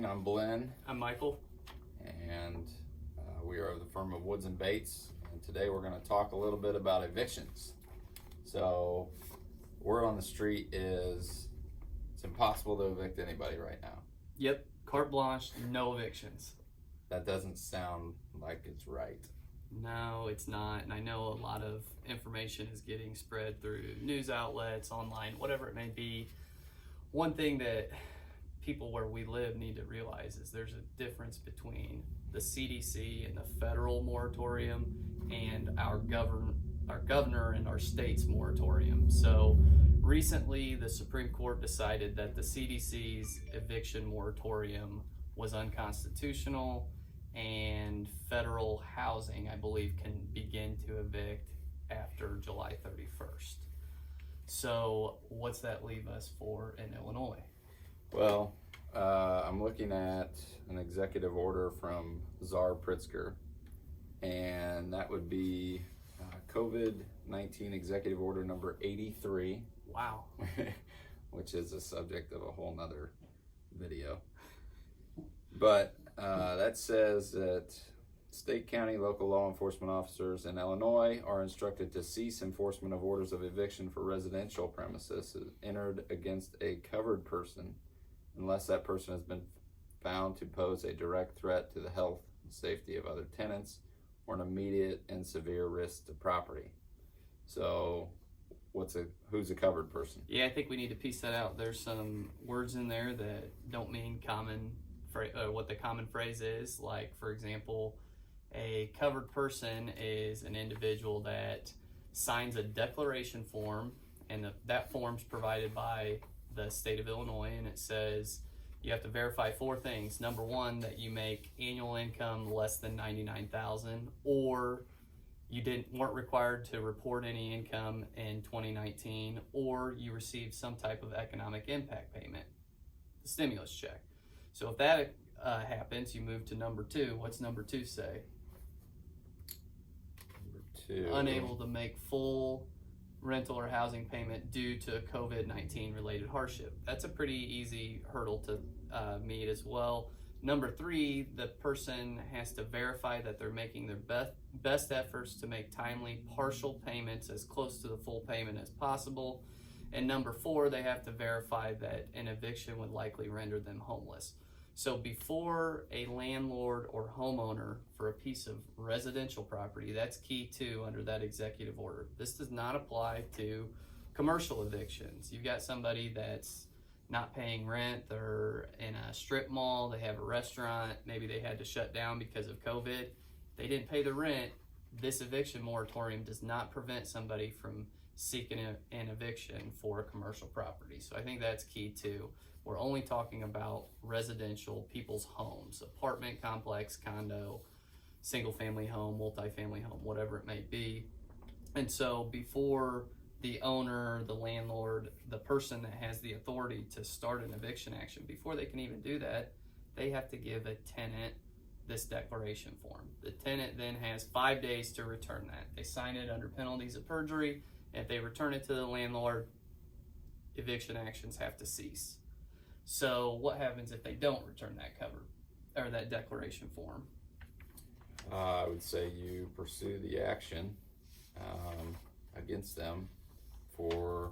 I'm Blinn. I'm Michael. And we are the firm of Woods and Bates. And today we're going to talk a little bit about evictions. So, word on the street is it's impossible to evict anybody right now. Yep, carte blanche, no evictions. That doesn't sound like it's right. No, it's not. And I know a lot of information is getting spread through news outlets, online, whatever it may be. One thing that people where we live need to realize is there's a difference between the CDC and the federal moratorium and our governor and our state's moratorium. So recently the Supreme Court decided that the CDC's eviction moratorium was unconstitutional, and federal housing, I believe, can begin to evict after July 31st. So what's that leave us for in Illinois? Well, I'm looking at an executive order from Czar Pritzker, and that would be COVID-19 Executive Order number 83. Wow. Which is the subject of a whole nother video. But that says that state, county, local law enforcement officers in Illinois are instructed to cease enforcement of orders of eviction for residential premises entered against a covered person unless that person has been found to pose a direct threat to the health and safety of other tenants or an immediate and severe risk to property. So who's a covered person? Yeah, I think we need to piece that out. There's some words in there that don't mean what the common phrase is. Like, for example, a covered person is an individual that signs a declaration form, and that form's provided by the state of Illinois, and it says you have to verify 4 things. Number 1, that you make annual income less than $99,000, or you weren't required to report any income in 2019, or you received some type of economic impact payment, the stimulus check. So if that happens, you move to number 2. What's number 2 say? Number 2. Unable to make full rental or housing payment due to COVID-19 related hardship. That's a pretty easy hurdle to meet as well. Number 3, the person has to verify that they're making their best efforts to make timely partial payments as close to the full payment as possible. And number 4, they have to verify that an eviction would likely render them homeless. So before a landlord or homeowner for a piece of residential property, that's key too under that executive order. This does not apply to commercial evictions. You've got somebody that's not paying rent, they're in a strip mall, they have a restaurant, maybe they had to shut down because of COVID, they didn't pay the rent. This eviction moratorium does not prevent somebody from seeking an eviction for a commercial property. So I think that's key too. We're only talking about residential, people's homes, apartment complex, condo, single family home, multi-family home, whatever it may be. And so before the owner, the landlord, the person that has the authority to start an eviction action, before they can even do that, they have to give a tenant this declaration form. The tenant then has 5 days to return that. They sign it under penalties of perjury. If they return it to the landlord, eviction actions have to cease. So what happens if they don't return that declaration form? I would say you pursue the action against them for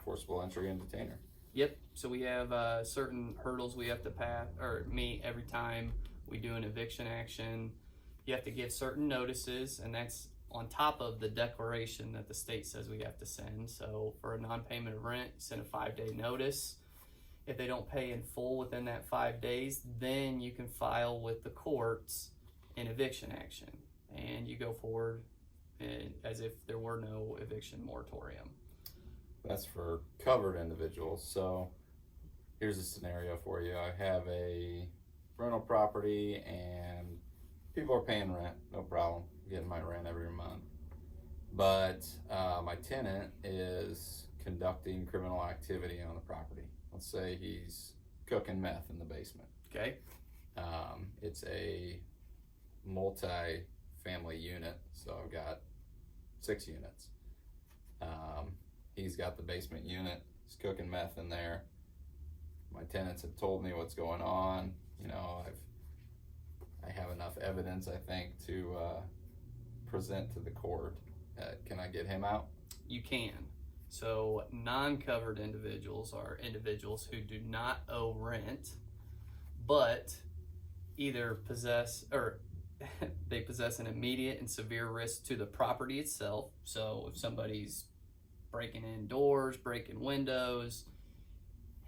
forcible entry and detainer. Yep. So we have certain hurdles we have to pass or meet every time we do an eviction action. You have to give certain notices, and that's on top of the declaration that the state says we have to send. So for a non-payment of rent, you send a 5-day notice. If they don't pay in full within that 5 days, then you can file with the courts an eviction action, and you go forward as if there were no eviction moratorium. That's for covered individuals. So here's a scenario for you. I have a rental property and people are paying rent, no problem, getting my rent every month. But my tenant is conducting criminal activity on the property. Let's say he's cooking meth in the basement. Okay. It's a multi-family unit, so I've got 6 units. He's got the basement unit. He's cooking meth in there. My tenants have told me what's going on. I have enough evidence, I think, to present to the court. Can I get him out? You can. So non-covered individuals are individuals who do not owe rent, but either possess or they possess an immediate and severe risk to the property itself. So if somebody's breaking in doors, breaking windows,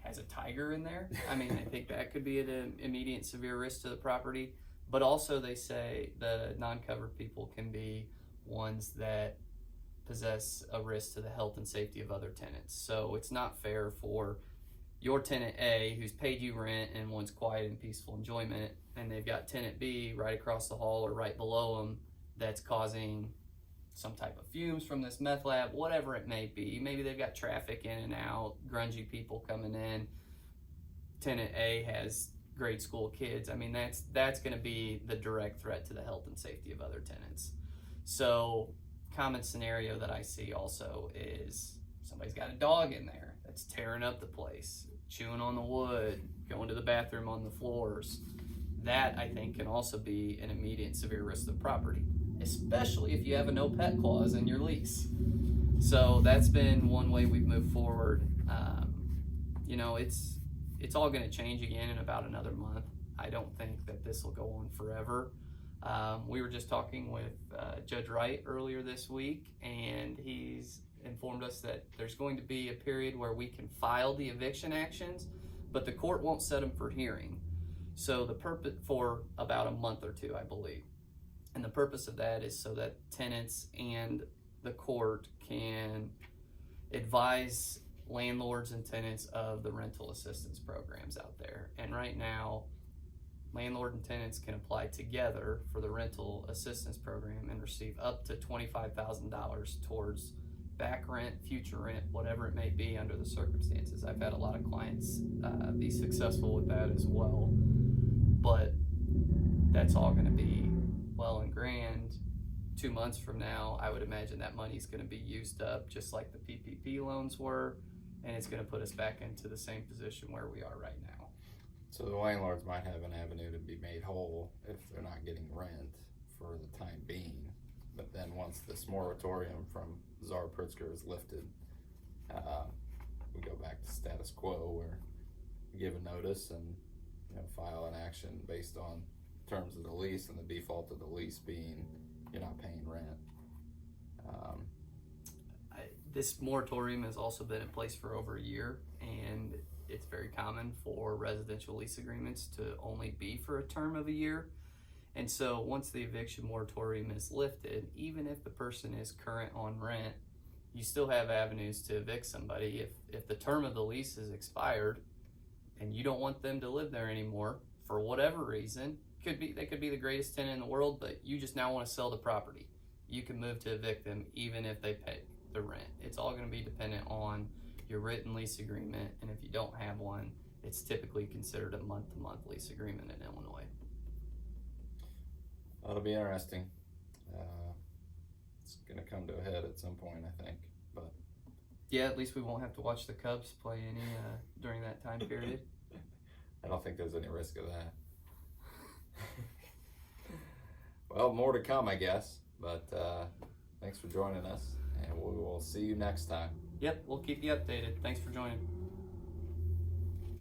has a tiger in there, I mean, I think that could be an immediate severe risk to the property. But also they say the non-covered people can be ones that possess a risk to the health and safety of other tenants. So it's not fair for your tenant A, who's paid you rent and wants quiet and peaceful enjoyment, and they've got tenant B right across the hall or right below them that's causing some type of fumes from this meth lab, whatever it may be. Maybe they've got traffic in and out, grungy people coming in. Tenant A has grade school kids. I mean, that's going to be the direct threat to the health and safety of other tenants. So common scenario that I see also is somebody's got a dog in there that's tearing up the place, chewing on the wood, going to the bathroom on the floors. That, I think, can also be an immediate severe risk to the property, especially if you have a no pet clause in your lease. So that's been one way we've moved forward. It's all going to change again in about another month. I don't think that this will go on forever. We were just talking with Judge Wright earlier this week, and he's informed us that there's going to be a period where we can file the eviction actions, but the court won't set them for hearing. So the purpose for about a month or two, I believe. And the purpose of that is so that tenants and the court can advise landlords and tenants of the rental assistance programs out there. And right now, landlord and tenants can apply together for the rental assistance program and receive up to $25,000 towards back rent, future rent, whatever it may be under the circumstances. I've had a lot of clients be successful with that as well, but that's all going to be well and grand. 2 months from now, I would imagine that money's going to be used up just like the PPP loans were, and it's going to put us back into the same position where we are right now. So the landlords might have an avenue to be made whole if they're not getting rent for the time being. But then once this moratorium from Czar Pritzker is lifted, we go back to status quo where we give a notice and file an action based on terms of the lease, and the default of the lease being you're not paying rent. This moratorium has also been in place for over a year, and it's very common for residential lease agreements to only be for a term of a year. And so once the eviction moratorium is lifted, even if the person is current on rent, you still have avenues to evict somebody. If the term of the lease is expired and you don't want them to live there anymore for whatever reason, they could be the greatest tenant in the world, but you just now want to sell the property, you can move to evict them even if they pay the rent. It's all going to be dependent on your written lease agreement, and if you don't have one, it's typically considered a month-to-month lease agreement in Illinois. That'll be interesting. It's going to come to a head at some point, I think. But yeah, at least we won't have to watch the Cubs play any during that time period. I don't think there's any risk of that. Well, more to come, I guess. But thanks for joining us, and we will see you next time. Yep, we'll keep you updated. Thanks for joining.